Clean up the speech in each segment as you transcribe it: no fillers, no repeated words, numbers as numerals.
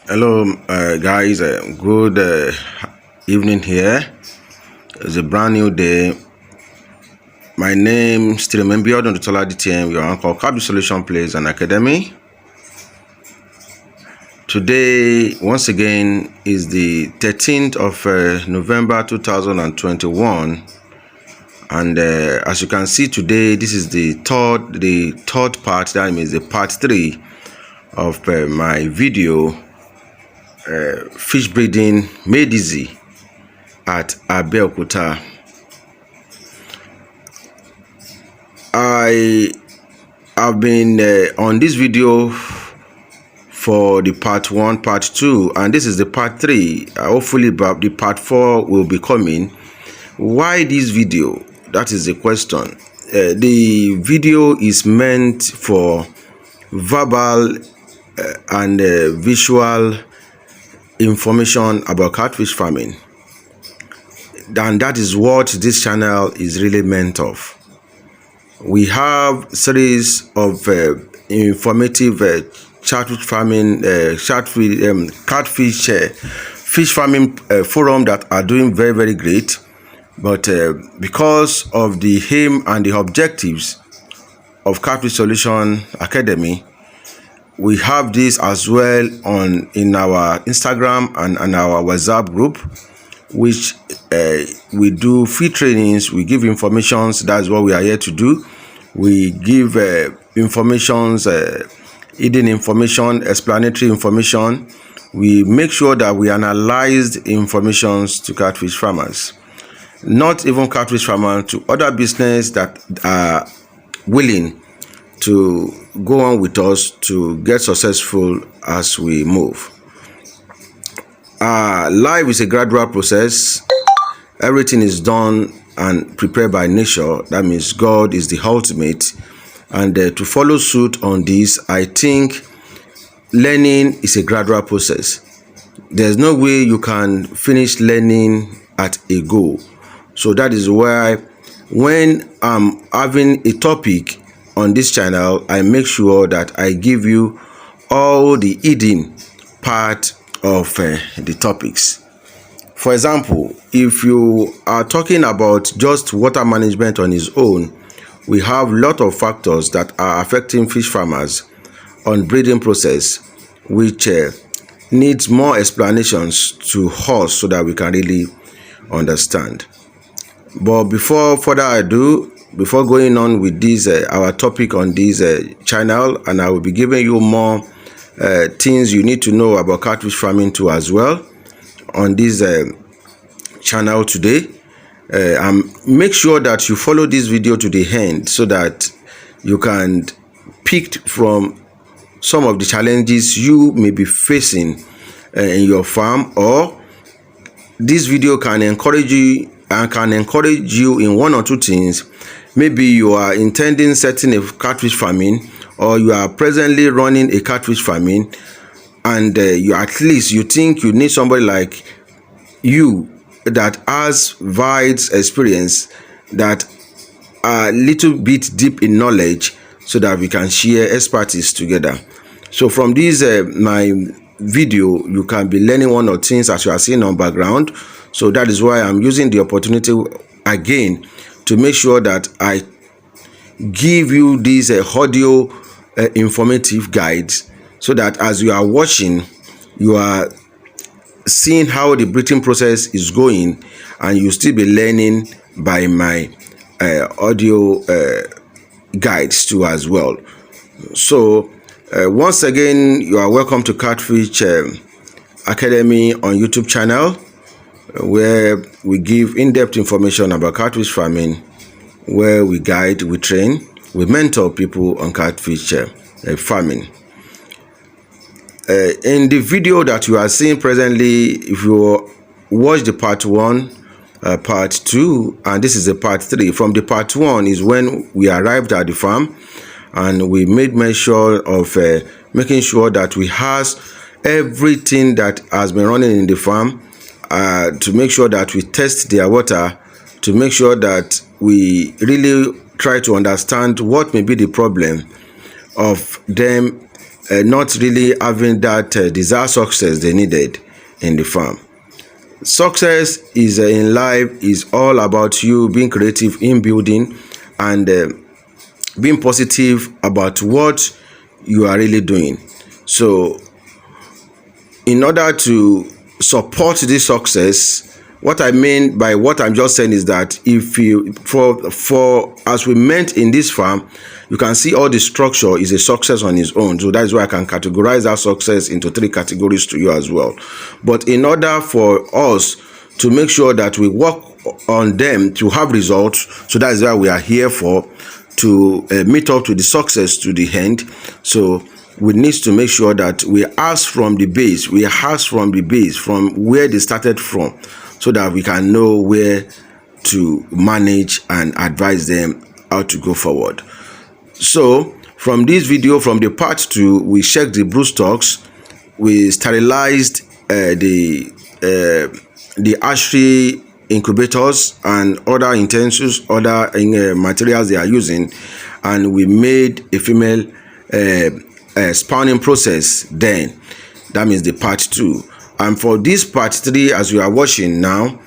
Hello, guys. Good evening here. It's a brand new day. My name still remember on the Tola DTM. Your uncle Kabi Solution Plays an Academy. Today, once again, is the 13th of November 2021, and as you can see today, this is the third part. That means the part 3 of my video. Fish breeding made easy at Abeokuta. I have been on this video for the part 1, part 2, and this is the part 3. Hopefully the part 4 will be coming. Why this video? That is the question. The video is meant for verbal and visual information about catfish farming, and that is what this channel is really meant of. We have series of informative catfish farming, fish farming forum that are doing very, very great. But because of the aim and the objectives of Catfish Solution Academy, we have this as well in our Instagram and our WhatsApp group, which we do free trainings. We give informations. That's what we are here to do. We give informations, hidden information, explanatory information. We make sure that we analyze informations to catfish farmers, not even catfish farmers, to other business that are willing to go on with us to get successful as we move. Life is a gradual process. Everything is done and prepared by nature. That means God is the ultimate. And to follow suit on this, I think learning is a gradual process. There's no way you can finish learning at a go. So that is why when I'm having a topic on this channel, I make sure that I give you all the hidden part of the topics. For example, if you are talking about just water management on its own, we have a lot of factors that are affecting fish farmers on breeding process, which needs more explanations to us so that we can really understand. But before further ado, before going on with this our topic on this channel, and I will be giving you more things you need to know about catfish farming too as well on this channel today. Make sure that you follow this video to the end so that you can pick from some of the challenges you may be facing in your farm, or this video can encourage you in one or two things. Maybe you are intending setting a catfish farming, or you are presently running a catfish farming, and you think you need somebody like you that has wide experience, that are a little bit deep in knowledge, so that we can share expertise together. So from this my video, you can be learning one or things as you are seeing on background. So that is why I'm using the opportunity again to make sure that I give you these audio informative guides, so that as you are watching, you are seeing how the breeding process is going, and you still be learning by my audio guides too as well. So once again, you are welcome to Catfish Academy on YouTube channel, where we give in-depth information about catfish farming, where we guide, we train, we mentor people on catfish farming. In the video that you are seeing presently, if you watch the part 1, part 2, and this is the part 3. From the part 1 is when we arrived at the farm, and we made measure of making sure that we has everything that has been running in the farm, to make sure that we test their water, to make sure that we really try to understand what may be the problem of them not really having that desired success they needed in the farm. Success is in life is all about you being creative in building and being positive about what you are really doing. So in order to support this success, what I mean by what I'm just saying is that if you for as we meant in this farm, you can see all the structure is a success on its own. So that is why I can categorize that success into 3 categories to you as well. But in order for us to make sure that we work on them to have results, so that is why we are here for, to meet up to the success to the end. So we need to make sure that we ask from the base, from where they started from, so that we can know where to manage and advise them how to go forward. So from this video, from the part 2, we checked the broodstocks, we sterilized the hatchery incubators and other utensils, other materials they are using, and we made a female spawning process. Then that means the part 2. And for this part 3, as you are watching now,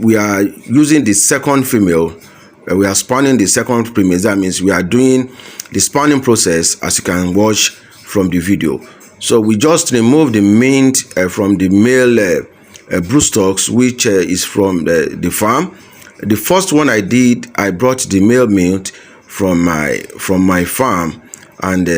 we are using the second female. We are spawning the second female. That means we are doing the spawning process, as you can watch from the video. So we just remove the mint from the male broodstocks, which is from the farm. The first one I did, I brought the male mint from my farm, and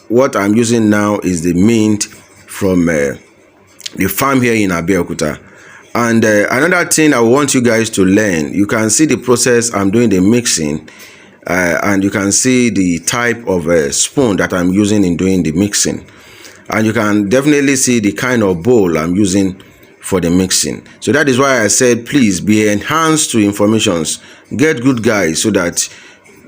what I'm using now is the mint from the farm here in Abeokuta. And another thing I want you guys to learn, you can see the process I'm doing the mixing, and you can see the type of spoon that I'm using in doing the mixing, and you can definitely see the kind of bowl I'm using for the mixing. So that is why I said, please be enhanced to informations, get good guys, so that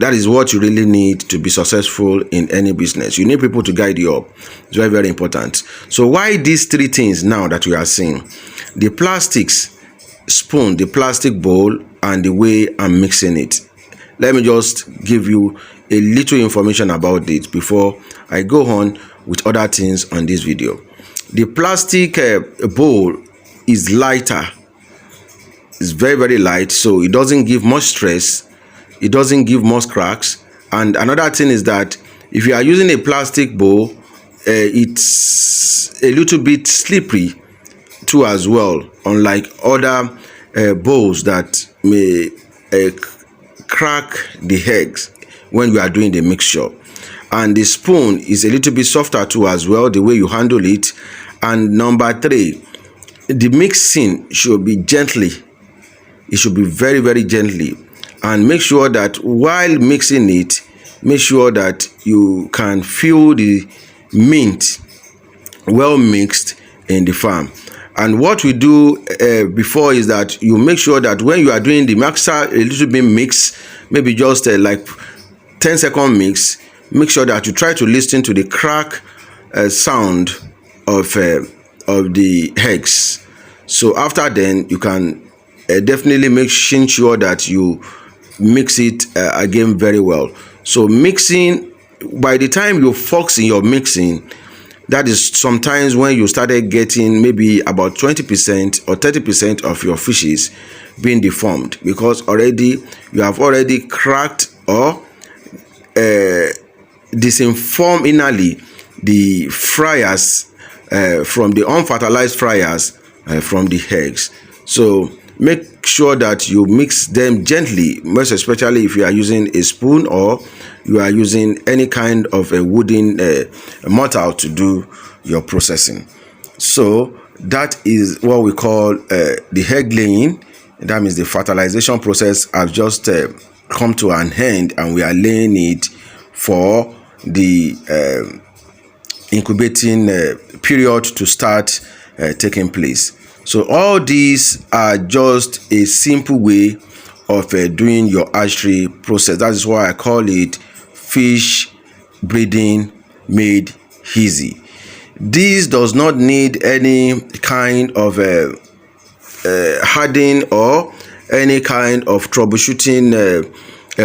is what you really need to be successful in any business. You need people to guide you up. It's very, very important. So why these 3 things now that we are seeing? The plastics spoon, the plastic bowl, and the way I'm mixing it. Let me just give you a little information about it before I go on with other things on this video. The plastic bowl is lighter. It's very, very light, so it doesn't give much stress. It doesn't give much cracks. And another thing is that if you are using a plastic bowl, it's a little bit slippery too as well, unlike other bowls that may crack the eggs when you are doing the mixture. And the spoon is a little bit softer too as well, the way you handle it. And number 3, the mixing should be gently. It should be very, very gently. And make sure that while mixing it, make sure that you can feel the mint well mixed in the farm. And what we do before is that you make sure that when you are doing the mixer, a little bit mix, maybe just like 10-second mix, make sure that you try to listen to the crack sound of the eggs. So after then, you can definitely make sure that you mix it again very well. So mixing, by the time you focus in your mixing, that is sometimes when you started getting maybe about 20% or 30% of your fishes being deformed, because already you have already cracked or disinformed inally the fryers from the unfertilized fryers from the eggs. So make sure that you mix them gently, most especially if you are using a spoon or you are using any kind of a wooden mortar to do your processing. So that is what we call the egg laying. That means the fertilization process has just come to an end, and we are laying it for the incubating period to start taking place. So all these are just a simple way of doing your hatchery process. That is why I call it fish breeding made easy. This does not need any kind of hardening or any kind of troubleshooting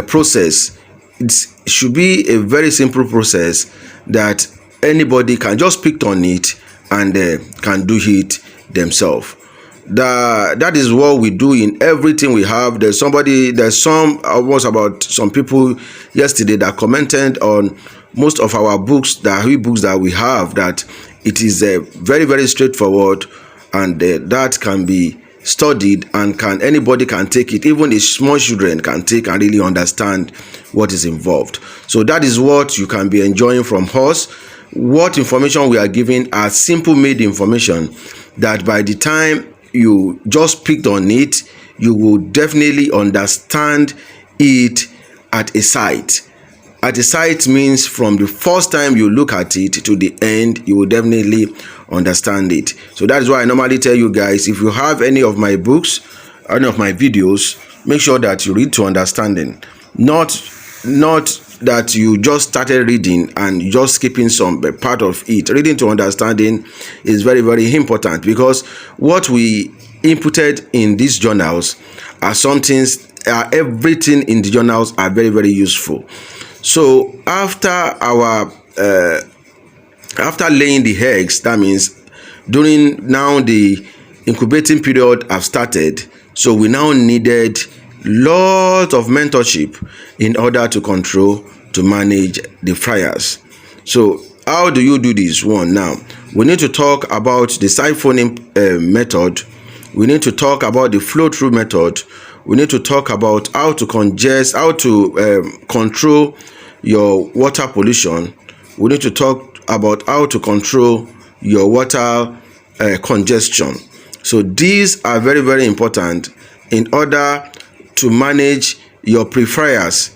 process. It should be a very simple process that anybody can just pick on it and can do it themselves. That is what we do in everything we have. There's some almost about some people yesterday that commented on most of our books, the ebooks that we have, that it is very, very straightforward, and that can be studied, and anybody can take it. Even the small children can take and really understand what is involved. So that is what you can be enjoying from us. What information we are giving are simple made information that by the time you just picked on it, you will definitely understand it at a sight. At a sight means from the first time you look at it to the end, you will definitely understand it. So that is why I normally tell you guys, if you have any of my books, any of my videos, make sure that you read to understanding. Not that you just started reading and just skipping some part of it. Reading to understanding is very, very important, because what we inputted in these journals are everything in the journals are very, very useful. So after laying the eggs, that means during now the incubating period have started. So we now needed lot of mentorship in order to manage the fryers. So how do you do this one? Now we need to talk about the siphoning method. We need to talk about the flow through method. We need to talk about how to control your water pollution. We need to talk about how to control your water congestion. So these are very, very important in order to manage your pre-fryers.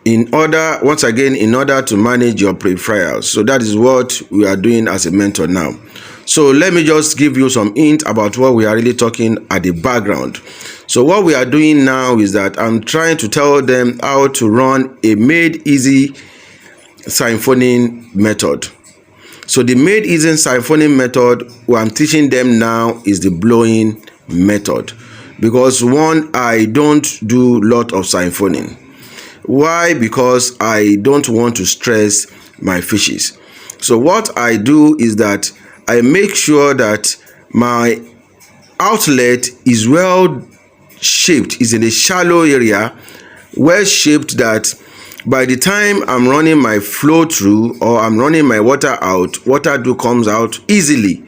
In order to manage your pre-fryers. So that is what we are doing as a mentor now. So let me just give you some hint about what we are really talking at the background. So what we are doing now is that I'm trying to tell them how to run a made easy siphoning method. So the made easy siphoning method, what I'm teaching them now is the blowing method. Because one, I don't do a lot of siphoning. Why? Because I don't want to stress my fishes. So what I do is that I make sure that my outlet is well shaped, is in a shallow area, well shaped, that by the time I'm running my flow through or I'm running my water out, water comes out easily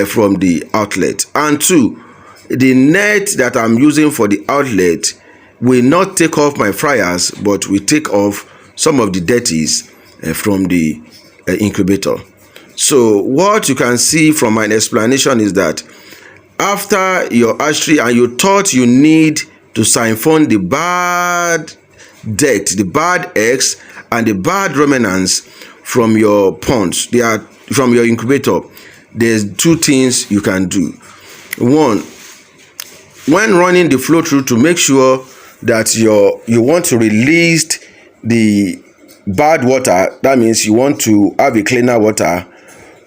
from the outlet. And two, the net that I'm using for the outlet will not take off my fryers, but will take off some of the dirties from the incubator. So what you can see from my explanation is that after your hatchery and you thought you need to siphon the bad dirt, the bad eggs and the bad remnants from your ponds, from your incubator, there's two things you can do. One, when running the flow through, to make sure that you want to release the bad water, that means you want to have a cleaner water.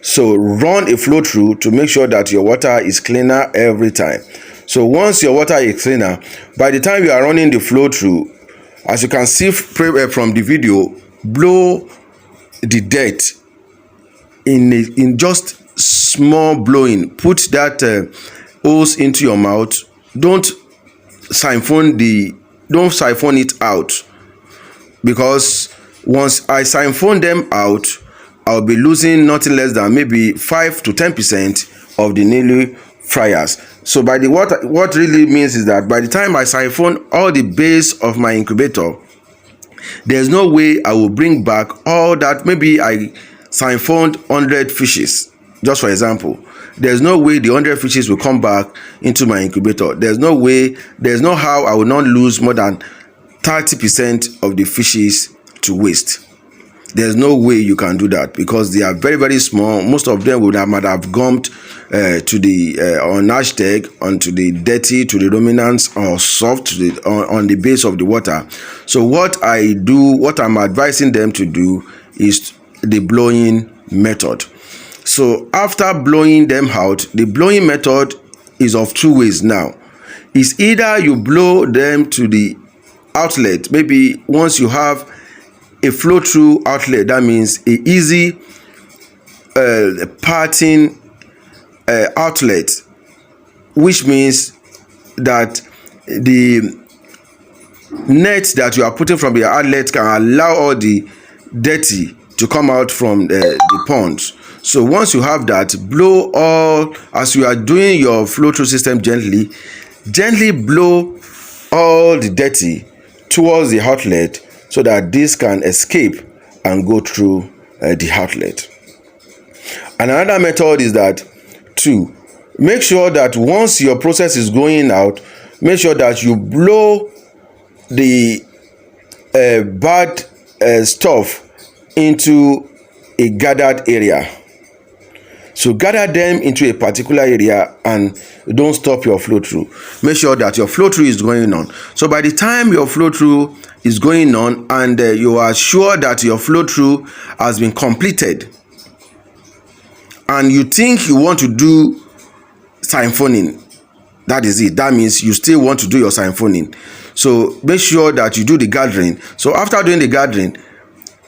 So run a flow through to make sure that your water is cleaner every time. So once your water is cleaner, by the time you are running the flow through, as you can see from the video, blow the dirt in just small blowing. Put that hose into your mouth. Don't siphon it out, because once I siphon them out, I'll be losing nothing less than maybe 5 to 10% of the newly fryers. So what really means is that by the time I siphon all the base of my incubator, there's no way I will bring back all that. Maybe I siphoned 100 fishes, just for example. There's no way the 100 fishes will come back into my incubator. There's no how I will not lose more than 30% of the fishes to waste. There's no way you can do that, because they are very, very small. Most of them might have gummed to the unnatched egg, onto the dirty, to the ruminants, or soft on the base of the water. So what I'm advising them to do is the blowing method. So after blowing them out, the blowing method is of two ways now. It's either you blow them to the outlet, maybe once you have a flow-through outlet. That means a easy parting outlet, which means that the net that you are putting from the outlet can allow all the dirty to come out from the ponds. So once you have that, blow all, as you are doing your flow through system, gently blow all the dirty towards the outlet so that this can escape and go through the outlet. And another method is that to make sure that once your process is going out, make sure that you blow the bad stuff into a gathered area. So gather them into a particular area and don't stop your flow through. Make sure that your flow through is going on. So by the time your flow through is going on and you are sure that your flow through has been completed, and you think you want to do siphoning, that is it. That means you still want to do your siphoning. So make sure that you do the gathering. So after doing the gathering,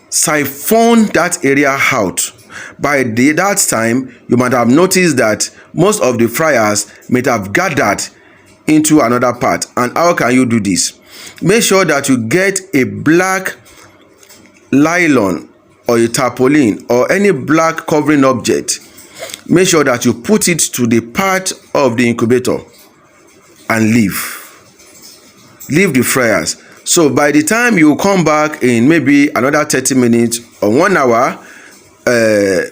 siphon that area out. By that time, you might have noticed that most of the fryers may have gathered into another part. And how can you do this? Make sure that you get a black nylon or a tarpaulin or any black covering object. Make sure that you put it to the part of the incubator and leave the fryers. So by the time you come back in maybe another 30 minutes or 1 hour,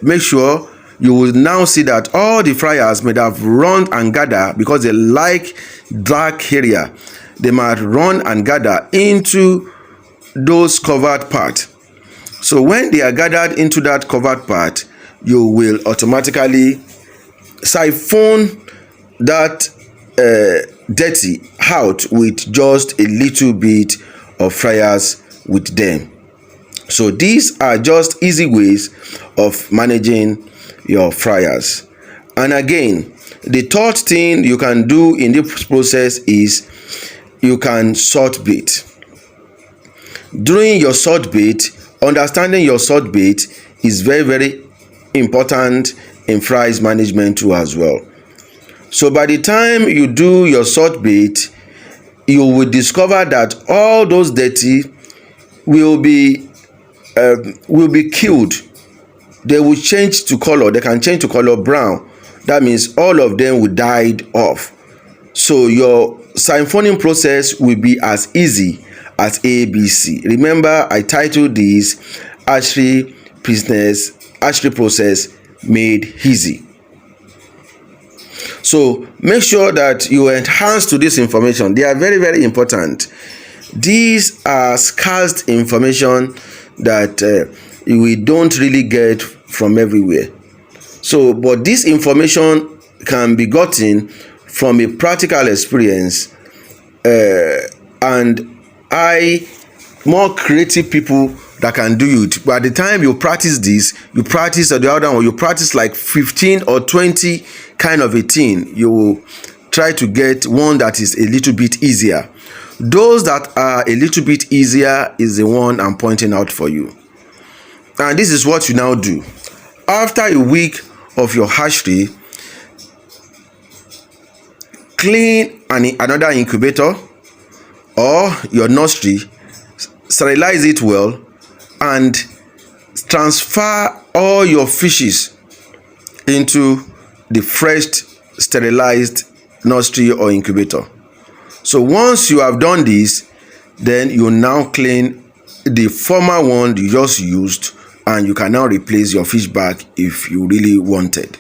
make sure you will now see that all the fryers may have run and gather, because they like dark area. They might run and gather into those covered part. So when they are gathered into that covered part, you will automatically siphon that dirty out with just a little bit of fryers with them. So these are just easy ways of managing your fryers. And again, the third thing you can do in this process is you can sort bait. During your sort bait, understanding your sort bait is very, very important in fries management too as well. So by the time you do your sort bait, you will discover that all those dirty will be killed. They will change to color. They can change to color brown. That means all of them will die off. So your siphoning process will be as easy as ABC. Remember, I titled this hatchery process made easy. So make sure that you enhance to this information. They are very, very important. These are scarce information that we don't really get from everywhere. So, but this information can be gotten from a practical experience, and more creative people that can do it. By the time you practice this, you practice the other one, you practice like 15 or 20 kind of a thing. You will try to get one that is a little bit easier. Those that are a little bit easier is the one I'm pointing out for you. And this is what you now do. After a week of your hatchery, clean another incubator or your nursery, sterilize it well, and transfer all your fishes into the fresh sterilized nursery or incubator. So once you have done this, then you now clean the former one you just used, and you can now replace your fish bag if you really wanted.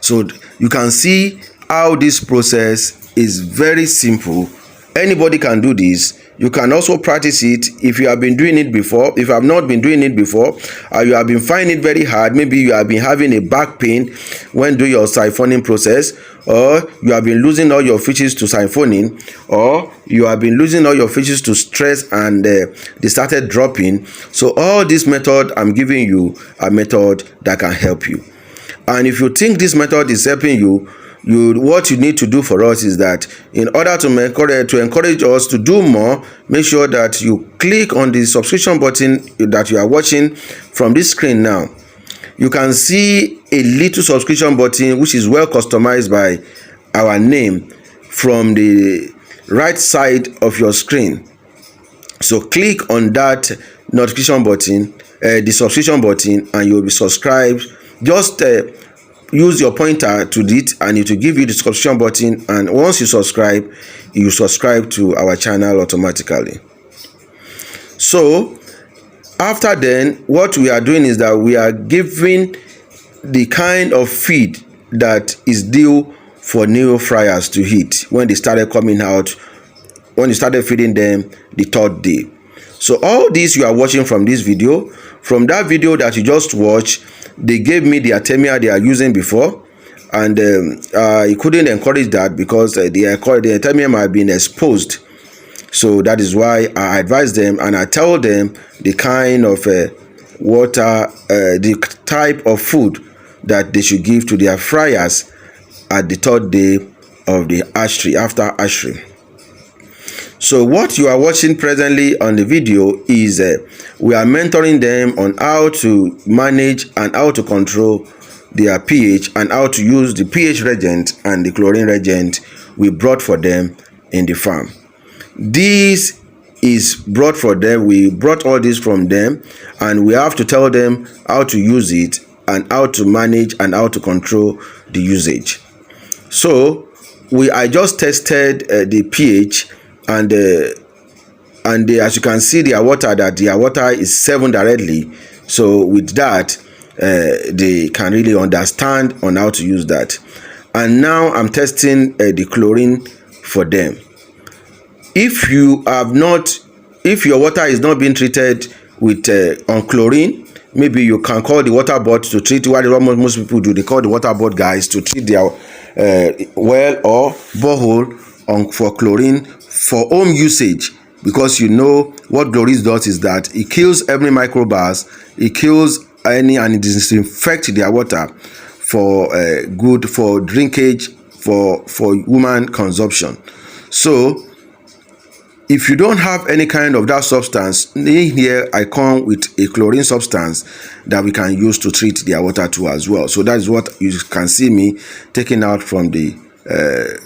So you can see how this process is very simple. Anybody can do this. You can also practice it if you have been doing it before. If you have not been doing it before, or you have been finding it very hard, maybe you have been having a back pain when doing your siphoning process, or you have been losing all your fishes to siphoning, or you have been losing all your fishes to stress and they started dropping. So all this method I'm giving you a method that can help you. And if you think this method is helping you, what you need to do for us is that in order to encourage us to do more, make sure that you click on the subscription button that you are watching from this screen now. You can see a little subscription button which is well customized by our name from the right side of your screen. So click on that notification button, the subscription button, and you'll be subscribed. Just use your pointer to it and it will give you the subscription button, and once you subscribe to our channel automatically. So after then, what we are doing is that we are giving the kind of feed that is due for new fryers to eat when they started coming out, when you started feeding them the third day. So all this you are watching from this video, from that video that you just watched, they gave me the artemia they are using before, and I couldn't encourage that because the artemia might have been exposed. So that is why I advise them and I tell them the kind of water, the type of food that they should give to their fryers at the third day of the hatchery, after hatchery. So what you are watching presently on the video is we are mentoring them on how to manage and how to control their pH and how to use the pH reagent and the chlorine reagent we brought for them in the farm. This is brought for them. We brought all this from them, and we have to tell them how to use it and how to manage and how to control the usage. So I just tested the pH, and as you can see, their water is 7 directly. So with that, they can really understand on how to use that. And now I'm testing the chlorine for them. If your water is not being treated with on chlorine, maybe you can call the water board to treat. What most people do, they call the water board guys to treat their well or borehole for chlorine for home usage, because you know what chlorine does is that it kills every microbes, it kills any, and it disinfects their water for good for drinkage, for human consumption. So if you don't have any kind of that substance, here I come with a chlorine substance that we can use to treat their water too as well. So that is what you can see me taking out from the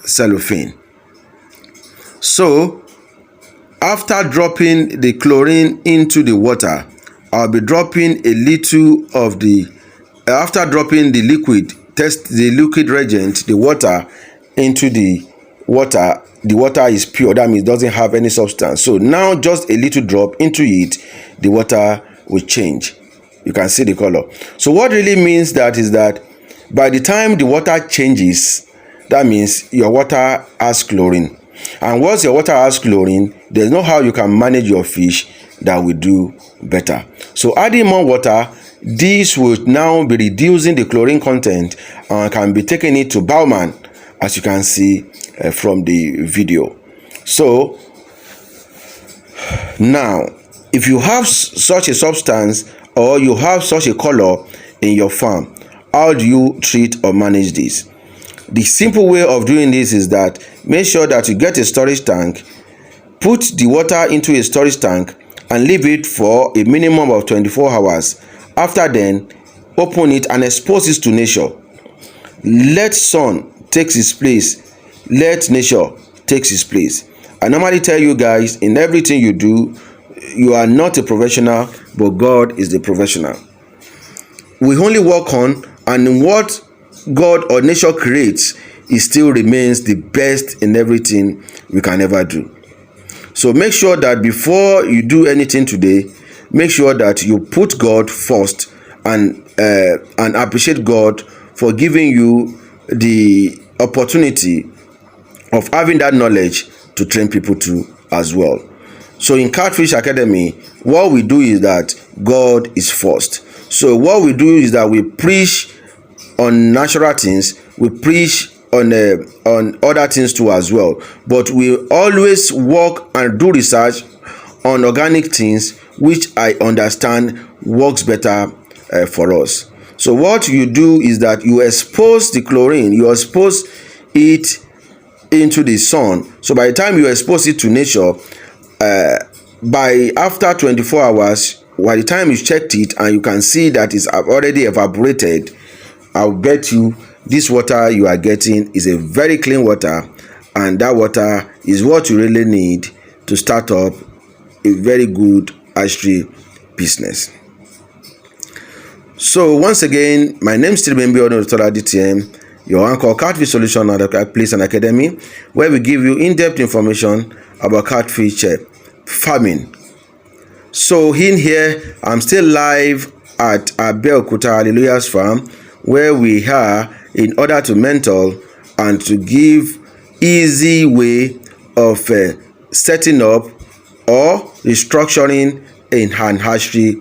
cellophane. So after dropping the chlorine into the water, I'll be dropping a little of the, after dropping the liquid, test the liquid reagent, the water, into the water. The water is pure, that means it doesn't have any substance. So now just a little drop into it, the water will change. You can see the color. So what really means that is that by the time the water changes, that means your water has chlorine. And once your water has chlorine, there's no how you can manage your fish that will do better. So adding more water, this will now be reducing the chlorine content and can be taking it to Bauman, as you can see from the video. So now, if you have such a substance or you have such a color in your farm, how do you treat or manage this? The simple way of doing this is that make sure that you get a storage tank, put the water into a storage tank and leave it for a minimum of 24 hours. After then, open it and expose it to nature. Let sun take its place. Let nature take its place. I normally tell you guys, in everything you do, you are not a professional, but God is the professional. We only work on, and what God or nature creates, it still remains the best in everything we can ever do. So make sure that before you do anything today, make sure that you put God first and appreciate God for giving you the opportunity of having that knowledge to train people too as well. So in Catfish Academy, what we do is that God is first. So what we do is that we preach on natural things, we preach on other things too as well, but we always work and do research on organic things, which I understand works better for us. So what you do is that you expose the chlorine, you expose it into the sun. So by the time you expose it to nature, by after 24 hours, by the time you checked it and you can see that it's already evaporated, I'll bet you this water you are getting is a very clean water, and that water is what you really need to start up a very good hatchery business. So once again, my name is still DTM, your anchor catfish solution at the place and academy, where we give you in-depth information about catfish farming. So in here, I'm still live at Abeokuta Hallelujah's farm, where we are in order to mentor and to give easy way of setting up or restructuring in an hatchery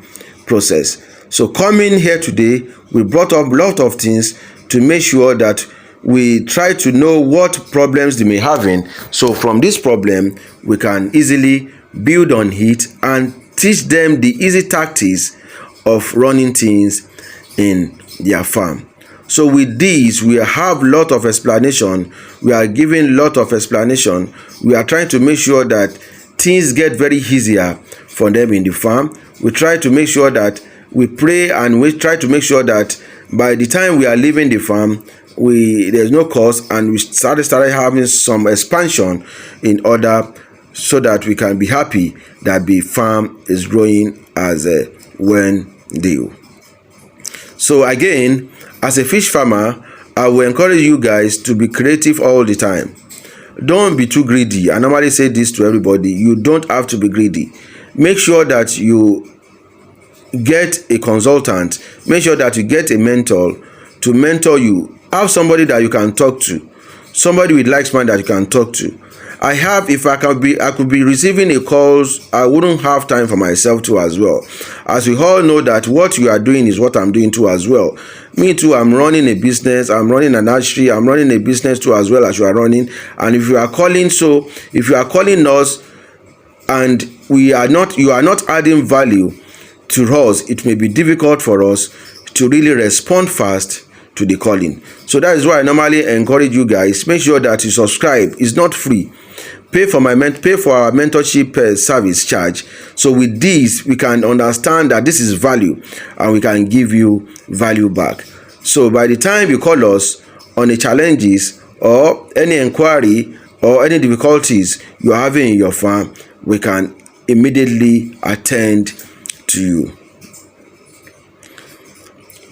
process. So coming here today, we brought up a lot of things to make sure that we try to know what problems they may have in. So from this problem, we can easily build on it and teach them the easy tactics of running things in their farm. So with this, we have a lot of explanation. We are giving a lot of explanation. We are trying to make sure that things get very easier for them in the farm. We try to make sure that we pray, and we try to make sure that by the time we are leaving the farm, there's no cost, and we started having some expansion in order so that we can be happy that the farm is growing as when due. So again, as a fish farmer, I will encourage you guys to be creative all the time. Don't be too greedy. I normally say this to everybody. You don't have to be greedy. Make sure that you get a consultant. Make sure that you get a mentor to mentor you. Have somebody that you can talk to. Somebody with like mind that you can talk to. If I could be receiving a calls, I wouldn't have time for myself too as well. As we all know that what you are doing is what I'm doing too as well. Me too, I'm running a business, I'm running an hatchery, I'm running a business too as well as you are running. And if you are calling us and you are not adding value to us, it may be difficult for us to really respond fast to the calling. So that is why I normally encourage you guys, make sure that you subscribe. It's not free. Pay for our mentorship service charge. So with this, we can understand that this is value and we can give you value back. So by the time you call us on the challenges or any inquiry or any difficulties you are having in your farm, we can immediately attend to you.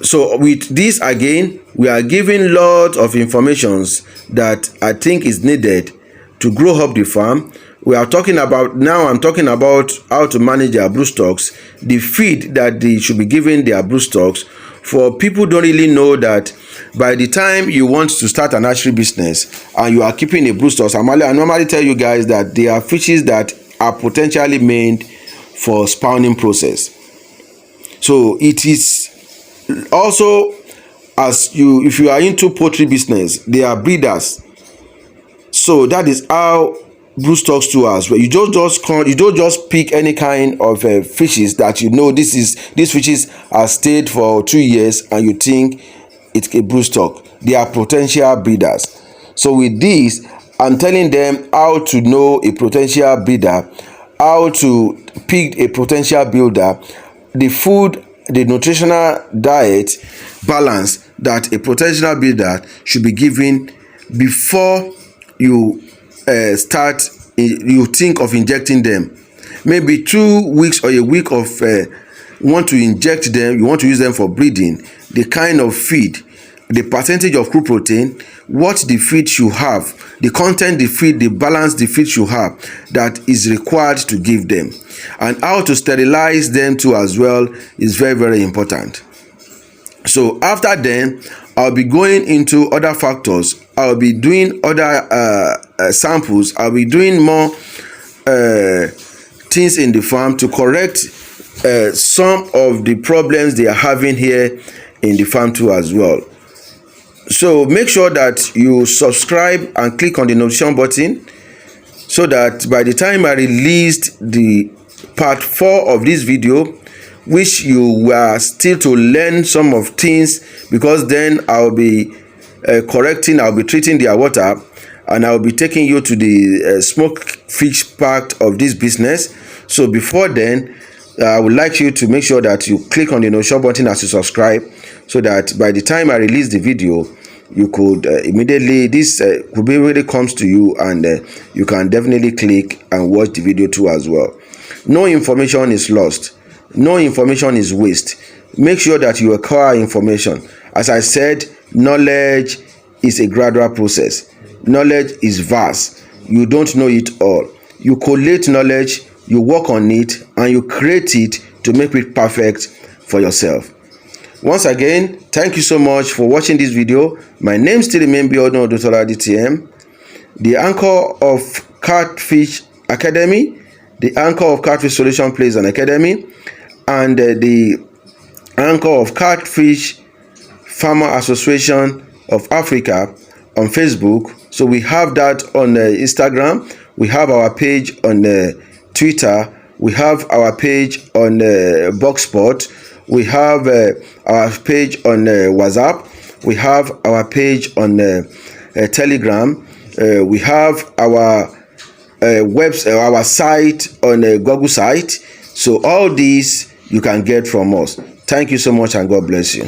So with this again, we are giving lot of informations that I think is needed to grow up the farm. I'm talking about how to manage their broodstocks, the feed that they should be giving their broodstocks. For people who don't really know that by the time you want to start an hatchery business and you are keeping a broodstock, I normally tell you guys that there are fishes that are potentially made for spawning process. So it is also, if you are into poultry business, they are breeders. So that is how broodstocks to us, where you don't just pick any kind of fishes that you know these fishes are stayed for 2 years and you think it's a broodstock. They are potential breeders. So with this, I'm telling them how to know a potential breeder, how to pick a potential builder, the food, the nutritional diet balance that a potential builder should be given before you think of injecting them. Maybe 2 weeks or a week of want to inject them, you want to use them for breeding, the kind of feed, the percentage of crude protein, what the feed should have, the content the feed, the balance the feed should have that is required to give them, and how to sterilize them too as well is very, very important. So after then, I'll be going into other factors. I'll be doing other samples. I'll be doing more things in the farm to correct some of the problems they are having here in the farm too as well. So make sure that you subscribe and click on the notification button so that by the time I released the part 4 of this video, which you were still to learn some of things, because then I'll be I'll be treating their water, and I'll be taking you to the smoke fish part of this business. So before then, I would like you to make sure that you click on the notification button as you subscribe, so that by the time I release the video, you could immediately, this could be really comes to you, and you can definitely click and watch the video too as well. No information is lost. No information is waste. Make sure that you acquire information. As I said, knowledge is a gradual process. Knowledge is vast. You don't know it all. You collate knowledge, you work on it, and you create it to make it perfect for yourself. Once again, thank you so much for watching this video. My name still remains Abeokuta DTM, the anchor of Catfish Academy, the anchor of Catfish Solution Plays and Academy, and the anchor of Catfish Farmer Association of Africa on Facebook. So we have that on Instagram. We have our page on Twitter. We have our page on Blogspot. We have our page on WhatsApp. We have our page on Telegram. We have our our site on Google site. So all these you can get from us. Thank you so much, and God bless you.